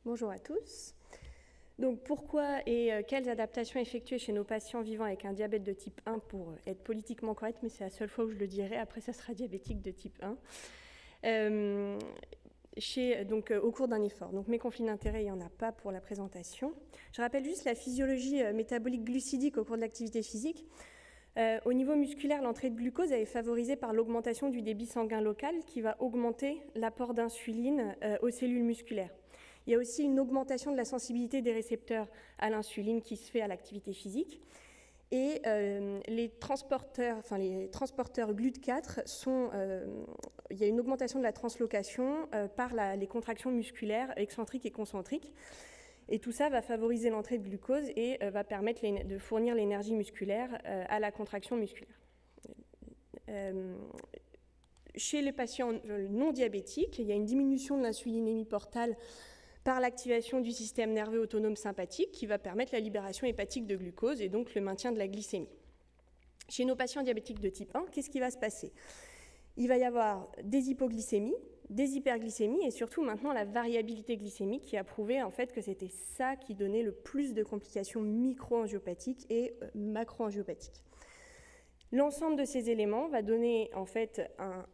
Bonjour à tous. Donc pourquoi et quelles adaptations effectuer chez nos patients vivant avec un diabète de type 1 pour être politiquement correct, mais c'est la seule fois où je le dirai, après ça sera diabétique de type 1. Au cours d'un effort. Donc mes conflits d'intérêts, il n'y en a pas pour la présentation. Je rappelle juste la physiologie métabolique glucidique au cours de l'activité physique. Au niveau musculaire, l'entrée de glucose est favorisée par l'augmentation du débit sanguin local qui va augmenter l'apport d'insuline aux cellules musculaires. Il y a aussi une augmentation de la sensibilité des récepteurs à l'insuline qui se fait à l'activité physique. Et les transporteurs GLUT4 il y a une augmentation de la translocation par les contractions musculaires excentriques et concentriques. Et tout ça va favoriser l'entrée de glucose et va permettre de fournir l'énergie musculaire à la contraction musculaire. Chez les patients non diabétiques, il y a une diminution de l'insulinémie portale par l'activation du système nerveux autonome sympathique qui va permettre la libération hépatique de glucose et donc le maintien de la glycémie. Chez nos patients diabétiques de type 1, qu'est-ce qui va se passer ? Il va y avoir des hypoglycémies, des hyperglycémies et surtout maintenant la variabilité glycémique qui a prouvé en fait que c'était ça qui donnait le plus de complications micro-angiopathiques et macro-angiopathiques. L'ensemble de ces éléments va donner en fait un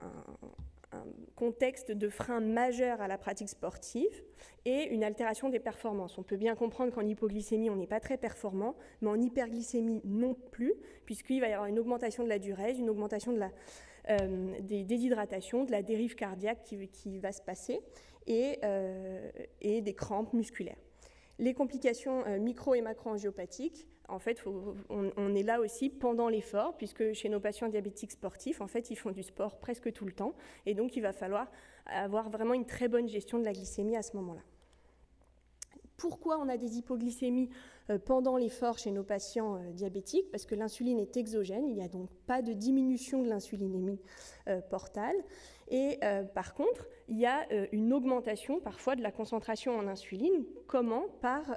contexte de frein majeur à la pratique sportive et une altération des performances. On peut bien comprendre qu'en hypoglycémie, on n'est pas très performant, mais en hyperglycémie non plus, puisqu'il va y avoir une augmentation de la diurèse, une augmentation de des déshydratations, de la dérive cardiaque qui va se passer et des crampes musculaires. Les complications micro- et macro-angiopathiques, en fait, on est là aussi pendant l'effort, puisque chez nos patients diabétiques sportifs, en fait, ils font du sport presque tout le temps, et donc il va falloir avoir vraiment une très bonne gestion de la glycémie à ce moment-là. Pourquoi on a des hypoglycémies pendant l'effort chez nos patients diabétiques ? Parce que l'insuline est exogène, il n'y a donc pas de diminution de l'insulinémie portale. Et par contre, il y a une augmentation parfois de la concentration en insuline. Comment ? Par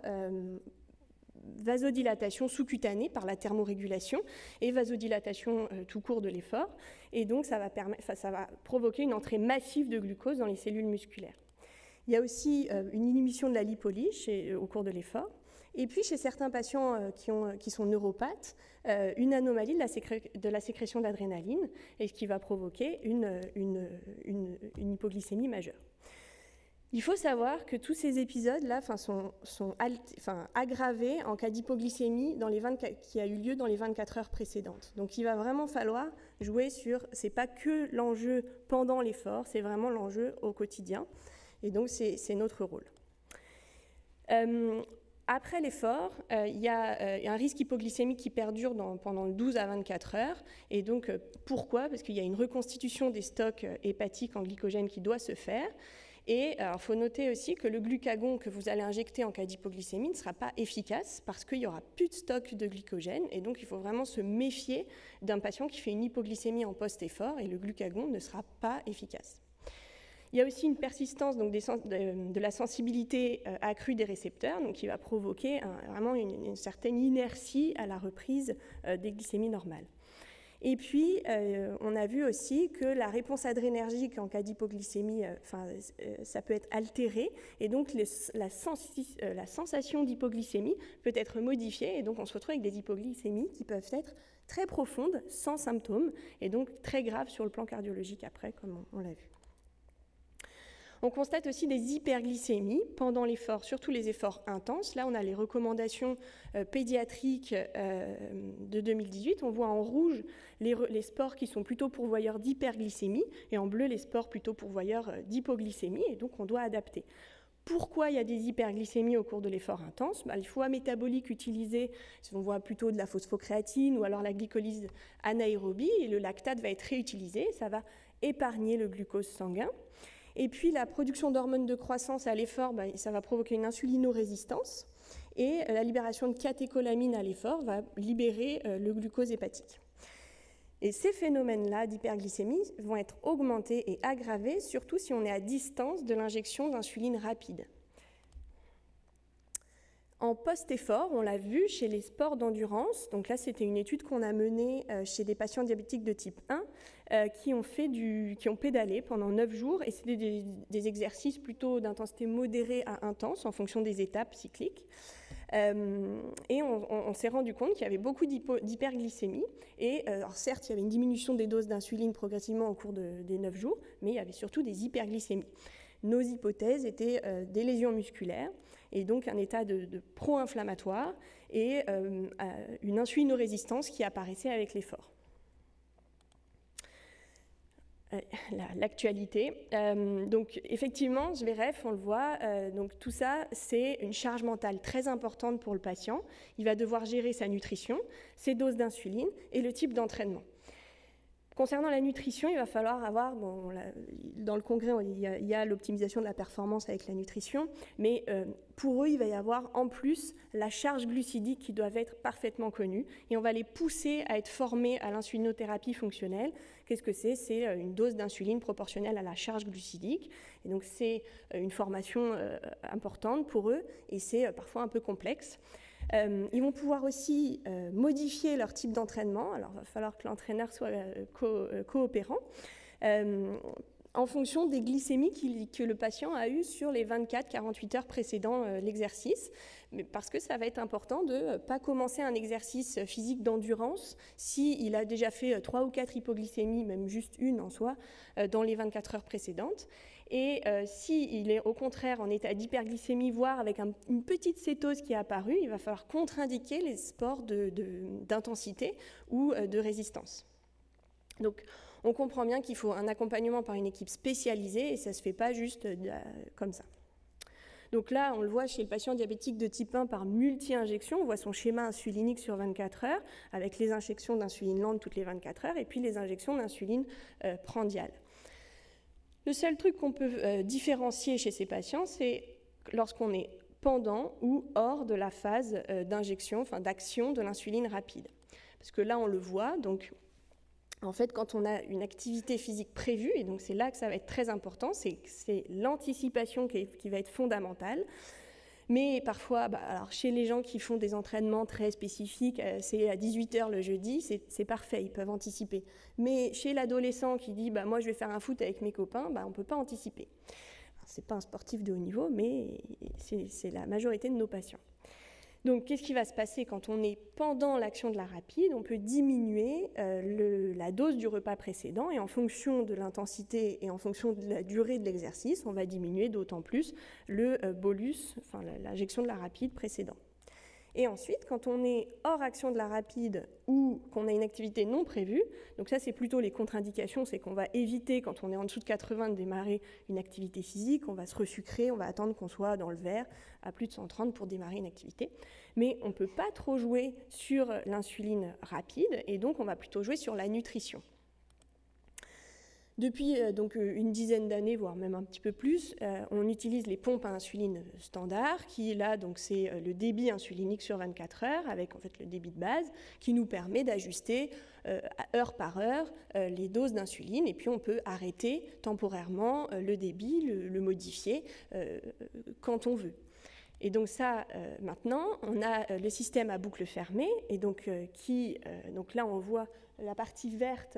vasodilatation sous-cutanée, par la thermorégulation, et vasodilatation tout court de l'effort. Et donc ça va provoquer une entrée massive de glucose dans les cellules musculaires. Il y a aussi une inhibition de la lipolyse au cours de l'effort. Et puis, chez certains patients qui sont neuropathes, une anomalie de la sécrétion d'adrénaline, et ce qui va provoquer une hypoglycémie majeure. Il faut savoir que tous ces épisodes-là sont aggravés en cas d'hypoglycémie qui a eu lieu dans les 24 heures précédentes. Donc il va vraiment falloir jouer sur, c'est pas que l'enjeu pendant l'effort, c'est vraiment l'enjeu au quotidien. Et donc, c'est notre rôle. Après l'effort, il y a un risque hypoglycémique qui perdure pendant 12 à 24 heures. Et donc, pourquoi ? Parce qu'il y a une reconstitution des stocks hépatiques en glycogène qui doit se faire. Et il faut noter aussi que le glucagon que vous allez injecter en cas d'hypoglycémie ne sera pas efficace parce qu'il n'y aura plus de stock de glycogène. Et donc, il faut vraiment se méfier d'un patient qui fait une hypoglycémie en post-effort et le glucagon ne sera pas efficace. Il y a aussi une persistance donc, de la sensibilité accrue des récepteurs, donc, qui va provoquer vraiment une certaine inertie à la reprise des glycémies normales. Et puis, on a vu aussi que la réponse adrénergique en cas d'hypoglycémie, ça peut être altéré, et donc la sensation d'hypoglycémie peut être modifiée, et donc on se retrouve avec des hypoglycémies qui peuvent être très profondes, sans symptômes, et donc très graves sur le plan cardiologique après, comme on l'a vu. On constate aussi des hyperglycémies pendant l'effort, surtout les efforts intenses. Là, on a les recommandations pédiatriques de 2018. On voit en rouge les sports qui sont plutôt pourvoyeurs d'hyperglycémie et en bleu les sports plutôt pourvoyeurs d'hypoglycémie. Et donc, on doit adapter. Pourquoi il y a des hyperglycémies au cours de l'effort intense ? Les foies métaboliques utilisés, on voit plutôt de la phosphocréatine ou alors la glycolyse anaérobie et le lactate va être réutilisé. Ça va épargner le glucose sanguin. Et puis la production d'hormones de croissance à l'effort, ça va provoquer une insulinorésistance et la libération de catécholamine à l'effort va libérer le glucose hépatique. Et ces phénomènes-là d'hyperglycémie vont être augmentés et aggravés, surtout si on est à distance de l'injection d'insuline rapide. En post-effort, on l'a vu chez les sports d'endurance, donc là c'était une étude qu'on a menée chez des patients diabétiques de type 1 qui ont pédalé pendant 9 jours, et c'était des exercices plutôt d'intensité modérée à intense en fonction des étapes cycliques. Et on s'est rendu compte qu'il y avait beaucoup d'hyperglycémie, et alors certes il y avait une diminution des doses d'insuline progressivement au cours des 9 jours, mais il y avait surtout des hyperglycémies. Nos hypothèses étaient des lésions musculaires, et donc un état de pro-inflammatoire et une insulinorésistance qui apparaissait avec l'effort. L'actualité. Donc effectivement, VREF, on le voit, donc tout ça, c'est une charge mentale très importante pour le patient. Il va devoir gérer sa nutrition, ses doses d'insuline et le type d'entraînement. Concernant la nutrition, il va falloir avoir, dans le congrès, il y a l'optimisation de la performance avec la nutrition, mais pour eux, il va y avoir en plus la charge glucidique qui doit être parfaitement connue, et on va les pousser à être formés à l'insulinothérapie fonctionnelle. Qu'est-ce que c'est ? C'est une dose d'insuline proportionnelle à la charge glucidique, et donc c'est une formation importante pour eux, et c'est parfois un peu complexe. Ils vont pouvoir aussi modifier leur type d'entraînement. Alors, il va falloir que l'entraîneur soit coopérant en fonction des glycémies que le patient a eues sur les 24-48 heures précédant l'exercice. Parce que ça va être important de ne pas commencer un exercice physique d'endurance s'il a déjà fait 3 ou 4 hypoglycémies, même juste une en soi, dans les 24 heures précédentes. Et s'il est au contraire en état d'hyperglycémie, voire avec une petite cétose qui est apparue, il va falloir contre-indiquer les sports d'intensité ou de résistance. Donc on comprend bien qu'il faut un accompagnement par une équipe spécialisée, et ça ne se fait pas juste comme ça. Donc là, on le voit chez le patient diabétique de type 1 par multi-injection. On voit son schéma insulinique sur 24 heures, avec les injections d'insuline lente toutes les 24 heures, et puis les injections d'insuline prandiale. Le seul truc qu'on peut différencier chez ces patients, c'est lorsqu'on est pendant ou hors de la phase d'injection, enfin d'action de l'insuline rapide. Parce que là, on le voit, donc en fait, quand on a une activité physique prévue, et donc c'est là que ça va être très important, c'est l'anticipation qui va être fondamentale. Mais parfois, alors chez les gens qui font des entraînements très spécifiques, c'est à 18h le jeudi, c'est parfait, ils peuvent anticiper. Mais chez l'adolescent qui dit moi je vais faire un foot avec mes copains, on ne peut pas anticiper. Ce n'est pas un sportif de haut niveau, mais c'est la majorité de nos patients. Donc, qu'est-ce qui va se passer quand on est pendant l'action de la rapide ? On peut diminuer la dose du repas précédent, et en fonction de l'intensité et en fonction de la durée de l'exercice, on va diminuer d'autant plus le bolus, enfin l'injection de la rapide précédent. Et ensuite, quand on est hors action de la rapide ou qu'on a une activité non prévue, donc ça c'est plutôt les contre-indications, c'est qu'on va éviter quand on est en dessous de 80 de démarrer une activité physique, on va se resucrer, on va attendre qu'on soit dans le vert à plus de 130 pour démarrer une activité. Mais on ne peut pas trop jouer sur l'insuline rapide, et donc on va plutôt jouer sur la nutrition. Depuis donc une dizaine d'années, voire même un petit peu plus, on utilise les pompes à insuline standard, qui là donc c'est le débit insulinique sur 24 heures, avec en fait le débit de base, qui nous permet d'ajuster heure par heure les doses d'insuline, et puis on peut arrêter temporairement le débit, le modifier quand on veut. Et donc ça, maintenant, on a le système à boucle fermée, et donc donc là on voit la partie verte.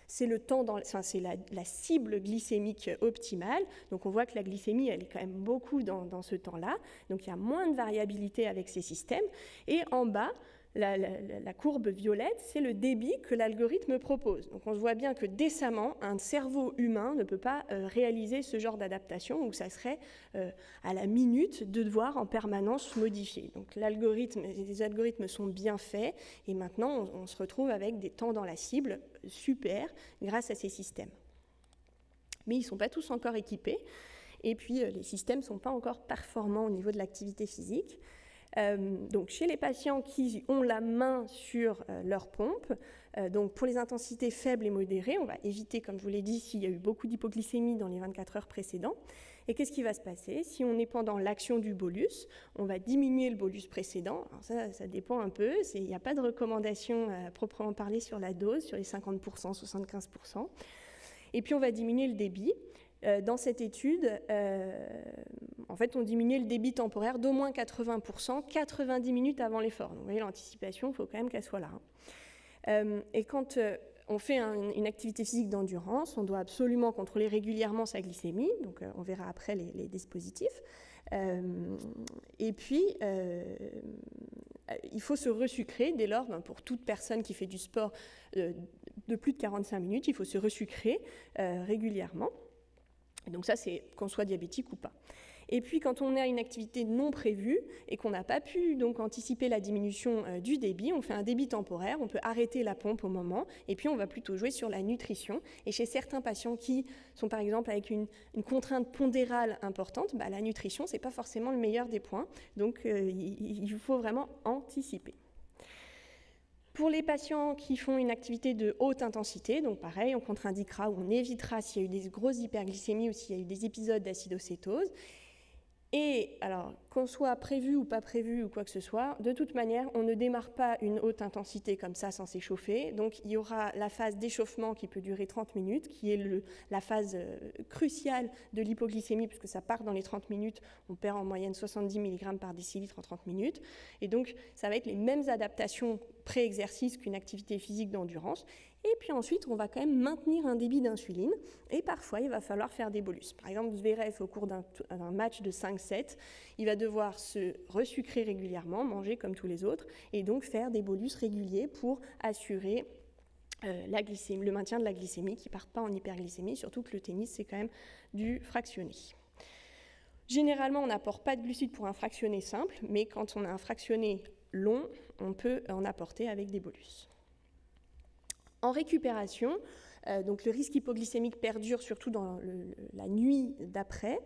C'est le temps c'est la cible glycémique optimale. Donc on voit que la glycémie, elle est quand même beaucoup dans ce temps-là. Donc il y a moins de variabilité avec ces systèmes. Et en bas, la courbe violette, c'est le débit que l'algorithme propose. Donc on voit bien que décemment, un cerveau humain ne peut pas réaliser ce genre d'adaptation, où ça serait à la minute de devoir en permanence modifier. Donc les algorithmes sont bien faits, et maintenant on se retrouve avec des temps dans la cible super grâce à ces systèmes. Mais ils ne sont pas tous encore équipés, et puis les systèmes ne sont pas encore performants au niveau de l'activité physique. Donc chez les patients qui ont la main sur leur pompe, donc pour les intensités faibles et modérées, on va éviter, comme je vous l'ai dit, s'il y a eu beaucoup d'hypoglycémie dans les 24 heures précédentes. Et qu'est-ce qui va se passer ? Si on est pendant l'action du bolus, on va diminuer le bolus précédent. Alors ça dépend un peu, il n'y a pas de recommandation à proprement parler sur la dose, sur les 50%, 75%. Et puis on va diminuer le débit. Dans cette étude, En fait, on diminuait le débit temporaire d'au moins 80%, 90 minutes avant l'effort. Donc, vous voyez, l'anticipation, il faut quand même qu'elle soit là. Et quand on fait une activité physique d'endurance, on doit absolument contrôler régulièrement sa glycémie. Donc, on verra après les dispositifs. Et puis, il faut se resucrer. Dès lors, pour toute personne qui fait du sport de plus de 45 minutes, il faut se resucrer régulièrement. Et donc ça, c'est qu'on soit diabétique ou pas. Et puis, quand on a une activité non prévue et qu'on n'a pas pu donc anticiper la diminution du débit, on fait un débit temporaire, on peut arrêter la pompe au moment, et puis on va plutôt jouer sur la nutrition. Et chez certains patients qui sont par exemple avec une contrainte pondérale importante, la nutrition, ce n'est pas forcément le meilleur des points. Donc, il faut vraiment anticiper. Pour les patients qui font une activité de haute intensité, donc pareil, on contre-indiquera ou on évitera s'il y a eu des grosses hyperglycémies ou s'il y a eu des épisodes d'acidocétose. Et alors, qu'on soit prévu ou pas prévu ou quoi que ce soit, de toute manière, on ne démarre pas une haute intensité comme ça sans s'échauffer. Donc, il y aura la phase d'échauffement qui peut durer 30 minutes, qui est la phase cruciale de l'hypoglycémie, puisque ça part dans les 30 minutes. On perd en moyenne 70 mg par décilitre en 30 minutes. Et donc, ça va être les mêmes adaptations pré-exercice qu'une activité physique d'endurance. Et puis ensuite, on va quand même maintenir un débit d'insuline. Et parfois, il va falloir faire des bolus. Par exemple, Zverev, au cours d'un match de 5-7, il va devoir se resucrer régulièrement, manger comme tous les autres, et donc faire des bolus réguliers pour assurer le maintien de la glycémie, qui ne part pas en hyperglycémie, surtout que le tennis, c'est quand même du fractionné. Généralement, on n'apporte pas de glucides pour un fractionné simple, mais quand on a un fractionné long, on peut en apporter avec des bolus. En récupération, donc le risque hypoglycémique perdure surtout dans la nuit d'après,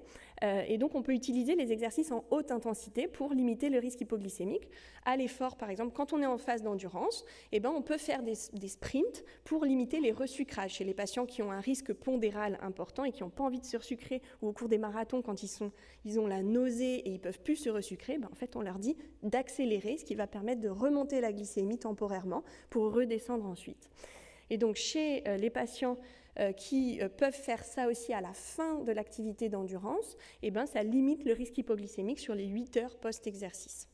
et donc on peut utiliser les exercices en haute intensité pour limiter le risque hypoglycémique. À l'effort, par exemple, quand on est en phase d'endurance, on peut faire des sprints pour limiter les resucrages chez les patients qui ont un risque pondéral important et qui n'ont pas envie de se resucrer, ou au cours des marathons, quand ils ont la nausée et ils ne peuvent plus se resucrer, en fait on leur dit d'accélérer, ce qui va permettre de remonter la glycémie temporairement pour redescendre ensuite. Et donc, chez les patients qui peuvent faire ça aussi à la fin de l'activité d'endurance, ça limite le risque hypoglycémique sur les 8 heures post-exercice.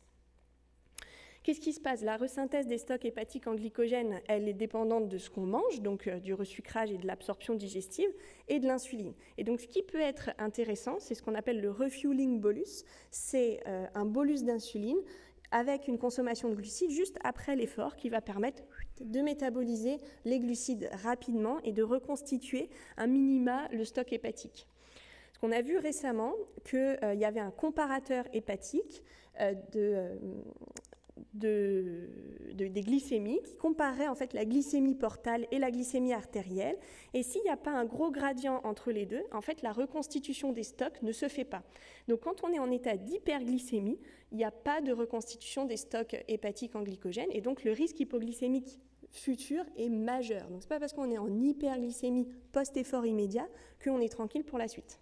Qu'est-ce qui se passe? La resynthèse des stocks hépatiques en glycogène, elle est dépendante de ce qu'on mange, donc du resucrage et de l'absorption digestive, et de l'insuline. Et donc, ce qui peut être intéressant, c'est ce qu'on appelle le refueling bolus. C'est un bolus d'insuline avec une consommation de glucides juste après l'effort qui va permettre de métaboliser les glucides rapidement et de reconstituer un minima le stock hépatique. Parce qu'on a vu récemment qu'il y avait un comparateur hépatique des glycémies qui comparait en fait la glycémie portale et la glycémie artérielle. Et s'il n'y a pas un gros gradient entre les deux, en fait la reconstitution des stocks ne se fait pas. Donc quand on est en état d'hyperglycémie, il n'y a pas de reconstitution des stocks hépatiques en glycogène et donc le risque hypoglycémique futur est majeur. Donc ce n'est pas parce qu'on est en hyperglycémie post-effort immédiat qu'on est tranquille pour la suite.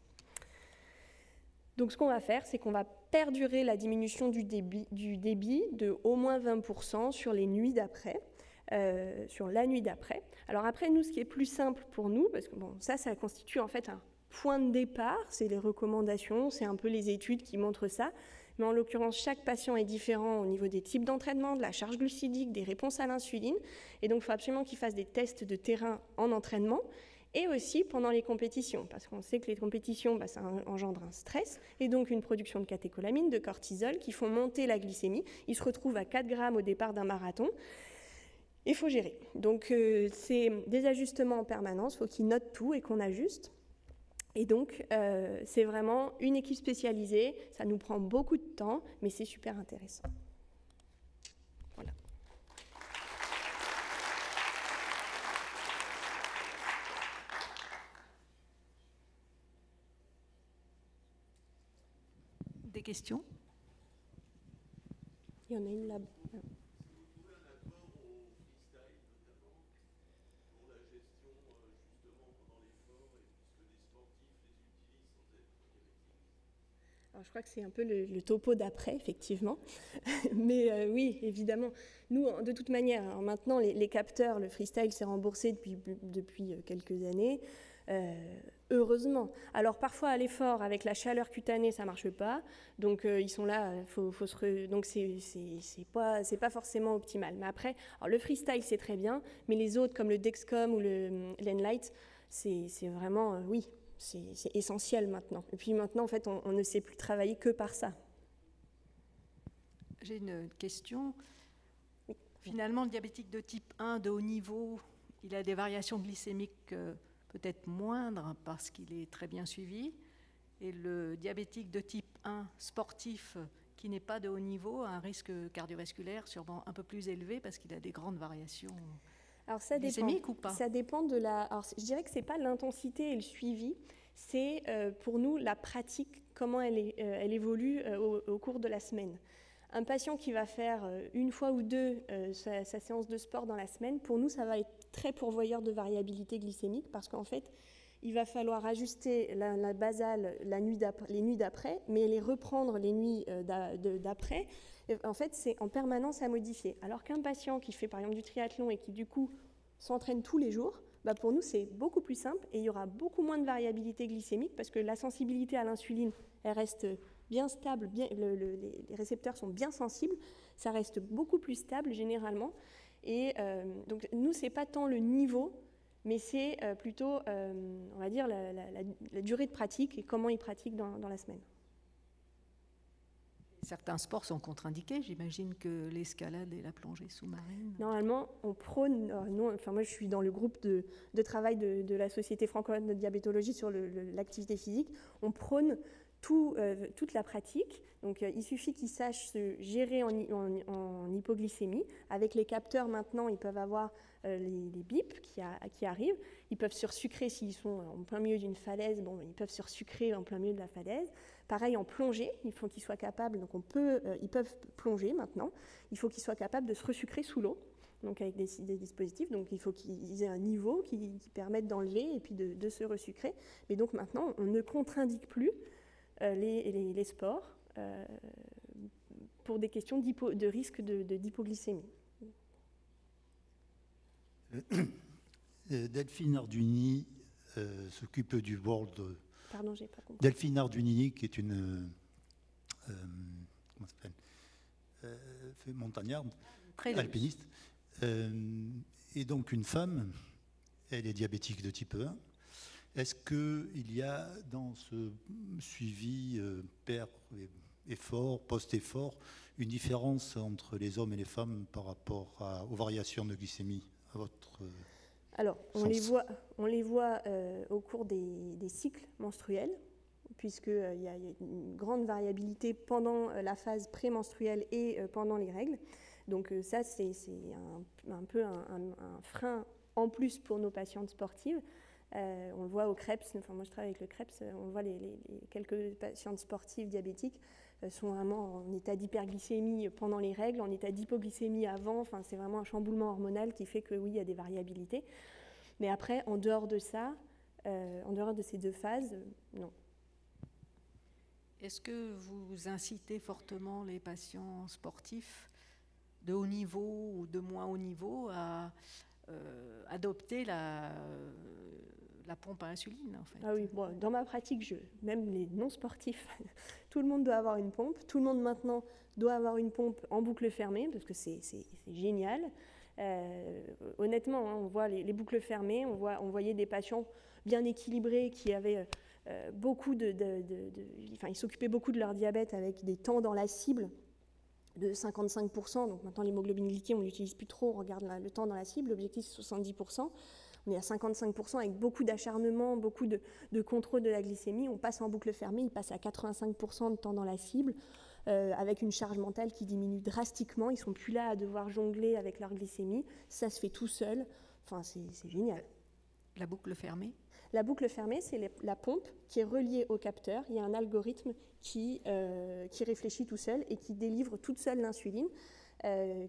Donc ce qu'on va faire, c'est qu'on va perdurer la diminution du débit de au moins 20% sur les nuits d'après, sur la nuit d'après. Alors après, nous, ce qui est plus simple pour nous, parce que ça constitue en fait un point de départ, c'est les recommandations, c'est un peu les études qui montrent ça, mais en l'occurrence, chaque patient est différent au niveau des types d'entraînement, de la charge glucidique, des réponses à l'insuline, et donc il faut absolument qu'ils fassent des tests de terrain en entraînement, et aussi pendant les compétitions, parce qu'on sait que les compétitions, ça engendre un stress, et donc une production de catécholamine, de cortisol, qui font monter la glycémie. Ils se retrouvent à 4 grammes au départ d'un marathon. Il faut gérer. Donc c'est des ajustements en permanence, il faut qu'ils notent tout et qu'on ajuste. Et donc c'est vraiment une équipe spécialisée, ça nous prend beaucoup de temps, mais c'est super intéressant. Voilà. Des questions? Il y en a une là-bas. Alors, je crois que c'est un peu le topo d'après, effectivement. Mais oui, évidemment. Nous, de toute manière, maintenant, les capteurs, le freestyle s'est remboursé depuis quelques années. Heureusement. Alors parfois à l'effort, avec la chaleur cutanée, ça marche pas. Donc ils sont là, donc c'est pas forcément optimal. Mais après, alors, le freestyle c'est très bien, mais les autres comme le Dexcom ou l'Enlight, c'est vraiment, oui, c'est essentiel maintenant. Et puis maintenant, en fait, on ne sait plus travailler que par ça. J'ai une question. Oui. Finalement, le diabétique de type 1 de haut niveau, il a des variations glycémiques peut-être moindres parce qu'il est très bien suivi. Et le diabétique de type 1 sportif qui n'est pas de haut niveau a un risque cardiovasculaire sûrement un peu plus élevé parce qu'il a des grandes variations. Alors ça glycémiques ou pas? Ça dépend de la... Alors, je dirais que ce n'est pas l'intensité et le suivi, c'est pour nous la pratique, comment elle évolue au cours de la semaine. Un patient qui va faire une fois ou deux sa séance de sport dans la semaine, pour nous, ça va être très pourvoyeur de variabilité glycémique parce qu'en fait, il va falloir ajuster la basale les nuits d'après, mais les reprendre les nuits d'après. En fait, c'est en permanence à modifier. Alors qu'un patient qui fait par exemple du triathlon et qui du coup s'entraîne tous les jours, bah pour nous, c'est beaucoup plus simple et il y aura beaucoup moins de variabilité glycémique parce que la sensibilité à l'insuline, elle reste bien stable, les récepteurs sont bien sensibles, ça reste beaucoup plus stable généralement. Et donc nous, c'est pas tant le niveau, mais c'est plutôt, on va dire, la durée de pratique et comment ils pratiquent dans la semaine. Certains sports sont contre-indiqués, j'imagine que l'escalade et la plongée sous-marine. Normalement, on prône, moi je suis dans le groupe de travail de la Société francophone de diabétologie sur l'activité physique, on prône toute la pratique. Donc il suffit qu'ils sachent se gérer en hypoglycémie. Avec les capteurs maintenant, ils peuvent avoir les bips qui arrivent. Ils peuvent sursucrer s'ils sont en plein milieu d'une falaise. Bon, ils peuvent sursucrer en plein milieu de la falaise. Pareil en plongée, il faut qu'ils soient capables. Donc ils peuvent plonger maintenant. Il faut qu'ils soient capables de se resucrer sous l'eau. Donc avec des dispositifs, donc il faut qu'ils aient un niveau qui permette d'enlever et puis de se resucrer. Mais donc maintenant, on ne contre-indique plus les sports pour des questions de risque d'hypoglycémie. Delphine Arduni s'occupe du World. Pardon, j'ai pas compris. Delphine Arduni, qui est une comment ça s'appelle, montagnarde, alpiniste, et donc une femme. Elle est diabétique de type 1. Est-ce qu'il y a dans ce suivi effort, post-effort, une différence entre les hommes et les femmes par rapport aux variations de glycémie à votre Alors, on les voit au cours des cycles menstruels, puisqu'il y a une grande variabilité pendant la phase prémenstruelle et pendant les règles. Donc ça, c'est un peu un frein en plus pour nos patientes sportives. On le voit au CREPS, enfin moi je travaille avec le CREPS, on le voit les quelques patientes sportives diabétiques sont vraiment en état d'hyperglycémie pendant les règles, en état d'hypoglycémie avant, enfin c'est vraiment un chamboulement hormonal qui fait que oui, il y a des variabilités. Mais après, en dehors de ça, en dehors de ces deux phases, non. Est-ce que vous incitez fortement les patients sportifs de haut niveau ou de moins haut niveau à adopter la pompe à insuline en fait? Ah oui, bon, dans ma pratique, même les non-sportifs, tout le monde doit avoir une pompe. Tout le monde maintenant doit avoir une pompe en boucle fermée parce que c'est génial. Honnêtement, hein, on voit les boucles fermées, on voyait des patients bien équilibrés qui avaient beaucoup ils s'occupaient beaucoup de leur diabète avec des temps dans la cible de 55%. Donc maintenant, l'hémoglobine glyquée, on ne l'utilise plus trop, on regarde le temps dans la cible, l'objectif c'est 70%. On est à 55% avec beaucoup d'acharnement, beaucoup de contrôle de la glycémie. On passe en boucle fermée, il passe à 85% de temps dans la cible, avec une charge mentale qui diminue drastiquement. Ils ne sont plus là à devoir jongler avec leur glycémie. Ça se fait tout seul. Enfin, c'est génial. La boucle fermée? La boucle fermée, c'est la pompe qui est reliée au capteur. Il y a un algorithme qui réfléchit tout seul et qui délivre toute seule l'insuline.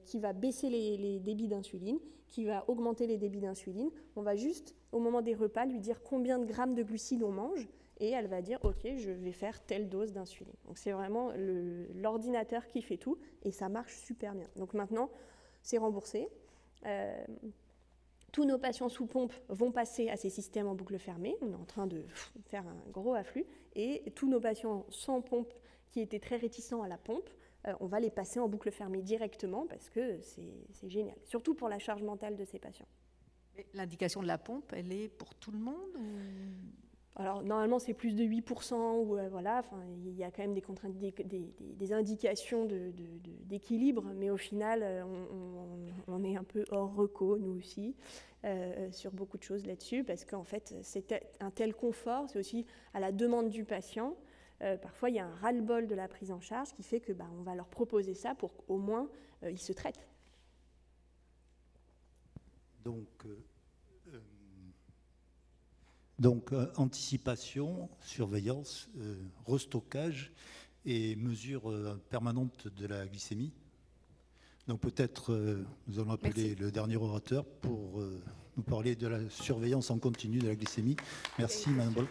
Qui va baisser les débits d'insuline, qui va augmenter les débits d'insuline. On va juste, au moment des repas, lui dire combien de grammes de glucides on mange, et elle va dire « Ok, je vais faire telle dose d'insuline ». Donc c'est vraiment l'ordinateur qui fait tout, et ça marche super bien. Donc maintenant, c'est remboursé. Tous nos patients sous pompe vont passer à ces systèmes en boucle fermée. On est en train de faire un gros afflux. Et tous nos patients sans pompe qui étaient très réticents à la pompe, on va les passer en boucle fermée directement parce que c'est génial. Surtout pour la charge mentale de ces patients. L'indication de la pompe, elle est pour tout le monde ou... Alors, normalement, c'est plus de 8%, ou voilà, enfin, il y a quand même des contraintes, des indications d'équilibre, mais au final, on est un peu hors reco, nous aussi, sur beaucoup de choses là-dessus, parce qu'en fait, c'est un tel confort, c'est aussi à la demande du patient. Parfois, il y a un ras-le-bol de la prise en charge qui fait que on va leur proposer ça pour qu'au moins, ils se traitent. Donc, anticipation, surveillance, restockage et mesure permanente de la glycémie. Donc peut-être nous allons appeler le dernier orateur pour nous parler de la surveillance en continu de la glycémie. Merci, Madame Boll.